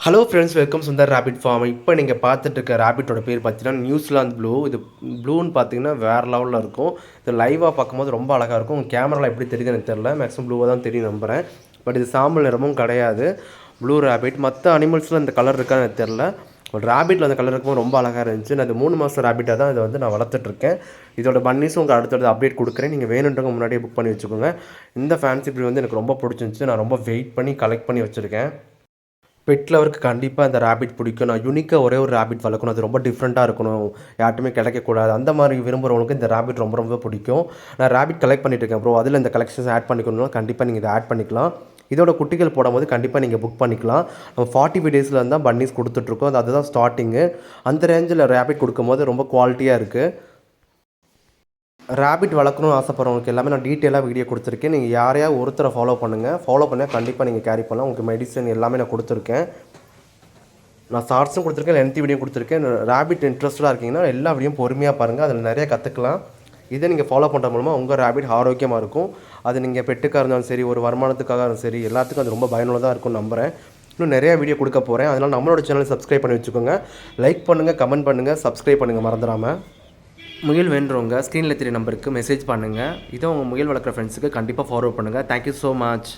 Hello friends, welcome Sundar rabbit farm. இப்போ நீங்கள் பார்த்துட்டு இருக்க ரேபிட்டோட பேர் பார்த்தீங்கன்னா நியூசிலாந்து ப்ளூ. இது ப்ளூன்னு பார்த்தீங்கன்னா வேறு லெவலில் இருக்கும். இது லைவாக பார்க்கும்போது ரொம்ப அழகாக இருக்கும். உங்கள் கேமராவில் எப்படி தெரியுது எனக்கு தெரில, மேக்ஸிமம் ப்ளூவாக தான் தெரியும் நம்புகிறேன். பட் இது சாம்பல் நிறமும் கிடையாது. Blue rabbit. மற்ற அனிமல்ஸில் இந்த கலர் இருக்கான்னு எனக்கு தெரில. ஒரு ரேபிட்டில் அந்த கலர் இருக்கும்போது ரொம்ப அழகாக இருந்துச்சு. நான் இது 3 மாதம் ரேபிட்டாக தான் இதை வந்து நான் வளர்த்துட்ருக்கேன். இதோட பன்னீஸும் உங்களுக்கு அடுத்தடுத்து அப்டேட் கொடுக்குறேன். நீங்கள் வேணுன்றவங்க முன்னாடியே புக் பண்ணி வச்சுக்கோங்க. இந்த ஃபேன்சி ப்ரீட் வந்து எனக்கு ரொம்ப பிடிச்சிருந்துச்சு. நான் ரொம்ப வெயிட் பண்ணி கலெக்ட் பண்ணி வச்சுருக்கேன். பெட் லவருக்கு கண்டிப்பாக இந்த ரேபிட் பிடிக்கும். நான் யூனிக்காக ஒரே ஒரு ரேபிட் வளர்க்கணும், அது ரொம்ப டிஃப்ரெண்ட்டாக இருக்கணும், யார்ட்டுமே கிடைக்கக்கூடாது, அந்த மாதிரி விரும்புகிறவங்களுக்கு இந்த ரேபிட் ரொம்ப ரொம்ப பிடிக்கும். நான் ரேபிட் கலெக்ட் பண்ணிட்டு இருக்கேன் ப்ரோ. அதில் இந்த கலெக்ஷன்ஸ் ஆட் பண்ணிக்கணும்னா கண்டிப்பாக நீங்கள் இதை ஆட் பண்ணிக்கலாம். இதோட குட்டிகள் போடும்போது கண்டிப்பாக நீங்கள் புக் பண்ணிக்கலாம். நம்ம 45 டேஸில் இருந்தால் பன்னீஸ் கொடுத்துட்ருக்கோம். அதுதான் ஸ்டார்டிங்கு. அந்த ரேஞ்சில் ரேபிட் கொடுக்கும்போது ரொம்ப குவாலிட்டியாக இருக்குது. ரேபிட் வளர்க்கணும்னு ஆசைப்படுறவங்களுக்கு எல்லாமே நான் டீட்டெயிலாக வீடியோ கொடுத்துருக்கேன். நீங்கள் யாரையா ஒருத்தரை ஃபாலோ பண்ணுங்கள். ஃபாலோ பண்ணால் கண்டிப்பாக நீங்கள் கேரி பண்ணலாம். உங்களுக்கு மெடிசன் எல்லாமே நான் கொடுத்துருக்கேன். நான் ஷார்ட்ஸும் கொடுத்துருக்கேன், லென்த்தி வீடியோ கொடுத்துருக்கேன். ரேபிட் இன்ட்ரெஸ்ட்டாக இருக்கீங்கன்னா எல்லா வீடியோ பொறுமையாக பாருங்கள். அதில் நிறைய கற்றுக்கலாம். இதை நீங்கள் ஃபாலோ பண்ணுற மூலமாக உங்கள் ரேபிட் ஆரோக்கியமாக இருக்கும். அது நீங்கள் பெட்டுக்காக இருந்தாலும் சரி, ஒரு வருமானத்துக்காக இருந்தாலும் சரி, எல்லாத்துக்கும் அது ரொம்ப பயனுள்ளதாக இருக்கும்னு நம்புகிறேன். இன்னும் நிறையா வீடியோ கொடுக்க போகிறேன். அதனால் நம்மளோட சேனலை சப்ஸ்கிரைப் பண்ணி வச்சுக்கோங்க. லைக் பண்ணுங்கள், கமெண்ட் பண்ணுங்கள், சப்ஸ்கிரைப் பண்ணுங்கள் மறந்துடாமல். முயல் வேண்டுறவங்க ஸ்க்ரீனில் தெரிய நம்பருக்கு மெசேஜ் பண்ணுங்கள். இதை உங்கள் முயல் வளர்க்குற ஃப்ரெண்ட்ஸுக்கு கண்டிப்பாக ஃபார்வர்ட் பண்ணுங்கள். Thank you so much.